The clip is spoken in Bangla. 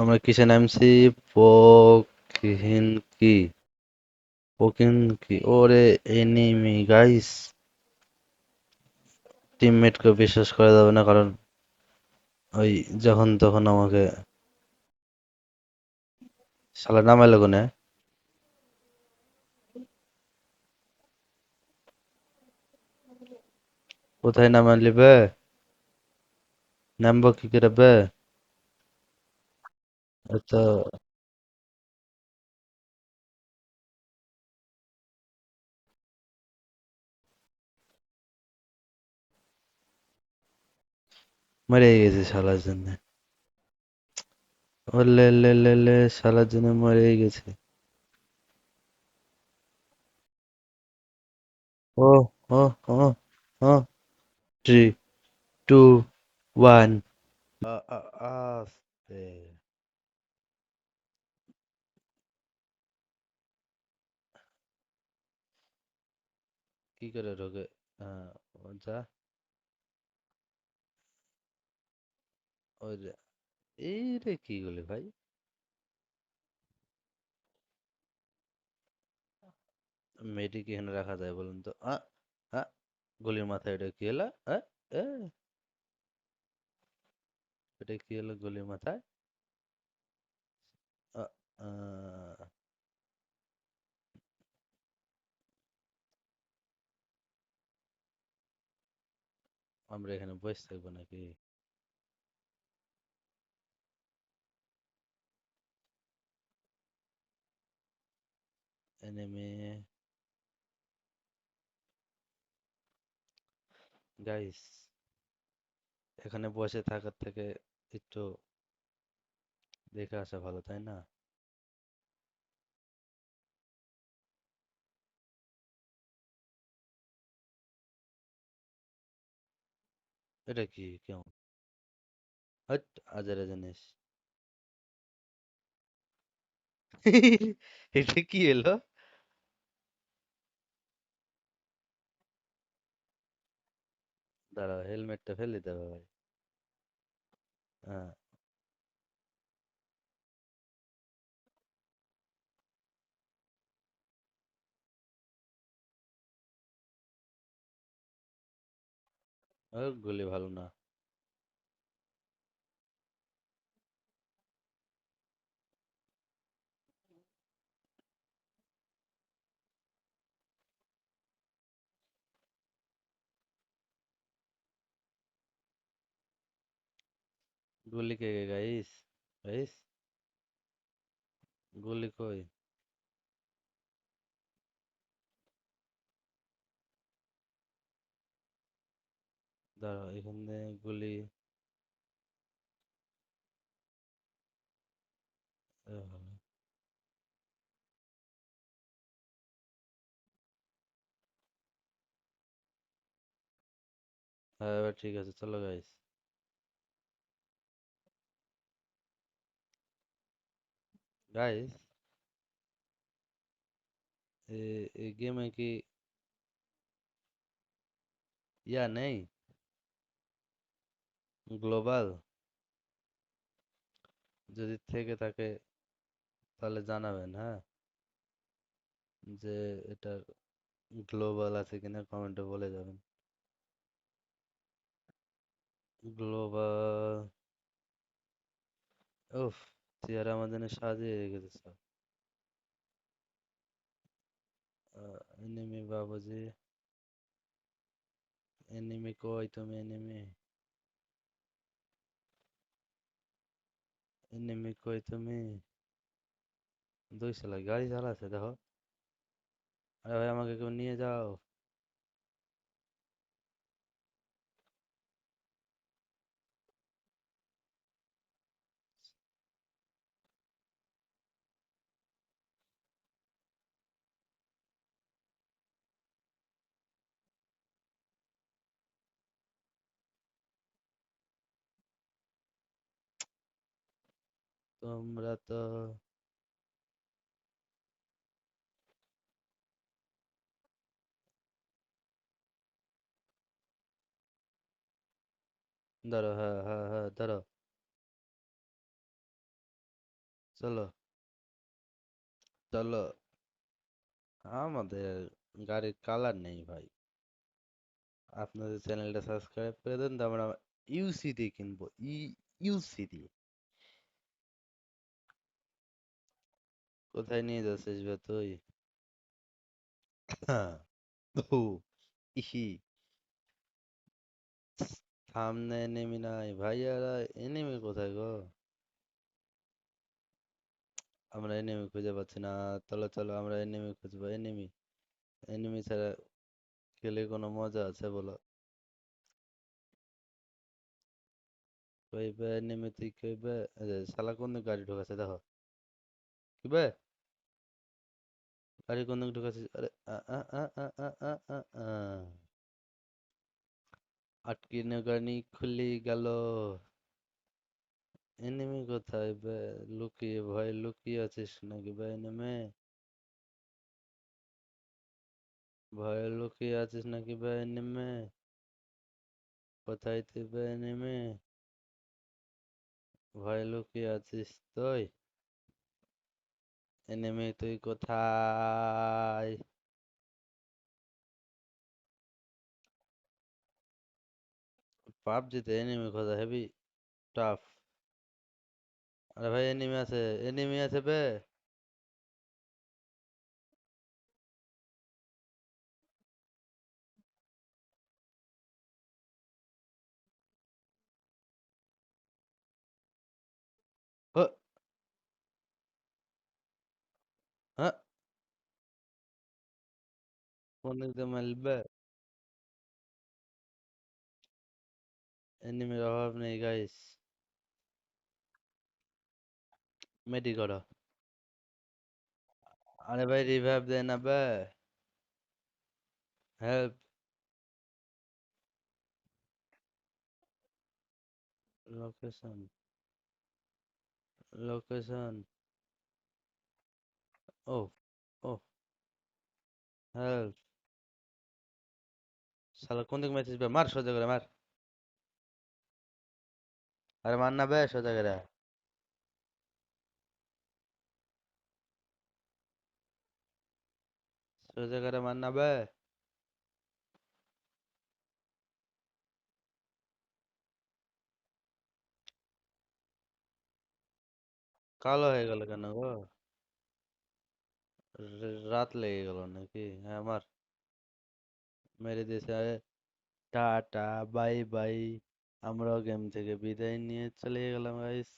আমরা কিসে নামছি? পোকিনকি। পোকিনকি, ওরে এনিমি গাইস। টিমমেটকে বিশ্বাস করা যাবে না, কারণ ওই যখন তখন আমাকে শালা নামাইলো কোনে। কোথায় নামাইলি বে? নামবো কি করে বে? তো মরে গেছে শালার জন্য। ও লে লে লে লে, শালার জন্য মরে গেছে। ও ও ও ও, 3, 2, 1। আস্তে। কি করে ঢোকে? আহ, যা। ওই রে, এই রে কি বলে ভাই? মেয়েটি কি এখানে রাখা যায় বলুন তো? গলির মাথায় এটা কি এলো? এ, এটা কি এলো গলির মাথায়? আ, আহ, আমরা এখানে বসে থাকবো নাকি? এনিমি গাইস, এখানে বসে থাকার থেকে একটু দেখে আসা ভালো, তাই না? এটা কি কেমন? হট, আজারে জিনিস। এটা কি এলো? দাঁড়াও, হেলমেটটা ফেলে দিতে হবে ভাই। হ্যাঁ, গুলি ভালো না। গুলি কে গাইস? গাইস, গুলি কই? দাঁড়াও, এখানে গুলি। আহ, হ্যাঁ, এবার ঠিক আছে, চলো গাইস। গাইস, এই গেমে কি ইয়া নেই? গ্লোবাল? যদি থেকে থাকে তাহলে জানাবেন, হ্যাঁ? যে এটা গ্লোবাল আছে কিনা কমেন্টে বলে যাবেন। গ্লোবাল। উফ, চেয়ার আমাদের সাজিয়ে রেখেছে সব। এনিমি বাবুজি। এনিমি কই তুমি? এনিমি, এনিমি কই তুমি? দুই শালা গাড়ি চালাচ্ছে দেখো। আরে ভাই, আমাকে কেউ নিয়ে যাও। তোমরা তো ধরো, হ্যাঁ হ্যাঁ হ্যাঁ, ধরো। চলো, চলো। আমাদের গাড়ির কালার নেই ভাই। আপনাদের চ্যানেলটা সাবস্ক্রাইব করে দেন, তো আমরা ইউসি দিয়ে কিনবো। ইউসি দিয়ে। কোথায় নিয়ে যাচ্ছিস বে তুই? হ্যাঁ। ও, ইহি। সামনে এনিমি নাই ভাইয়ারা। এনিমি কোথায় গো? আমরা এনিমি খুঁজে পাচ্ছি না। চলো চলো, আমরা এনিমি খুঁজবো। এনিমি, এনিমি ছাড়া খেলে কোনো মজা আছে বলো? কইবে এনিমি, তুই কইবে। এই যে শালা কোন দিকে গাড়ি ঢোকাচ্ছে দেখো। কিবে গাড়ি কোন দিকে ঢোকাচ্ছে? আরে আ আ আ আ আ আ আ আ। আটকিনে গাড়ি খুলি গেল। এনিমি কোথায় বে? লুকিয়ে, ভয় লুকিয়ে আছিস নাকি বে এনিমে? ভয়ে লুকিয়ে আছিস নাকি বে এনিমে? কোথায় তুই বে এনিমে? ভয়ে লুকিয়ে আছিস তুই? এনিমে তুই কোথায়? পাবজিতে এনিমি খোঁজা হেভি টাফ। আরে ভাই এনিমি আছে, এনিমি আছে বে। হ, হ্যাঁ। কোন দিক দিয়ে মারবে? এনিমির অভাব নেই গাইস। মেডি করো। আরে ভাই রিভাইভ দে না বে। হেল্প। Location, location. ও, ও, হেল্প। শালা কোন দিক মারছিস বে? মার সোজা করে মার। আরে মার না বে সোজা করে। সোজা করে মার না বে। কালো হয়ে গেল কেন গো? রাত লেগে গেল নাকি? হ্যাঁ আমার মেরে দিয়েছে। Tata, bye bye. আমরাও গেম থেকে বিদায় নিয়ে চলে গেলাম গাইস।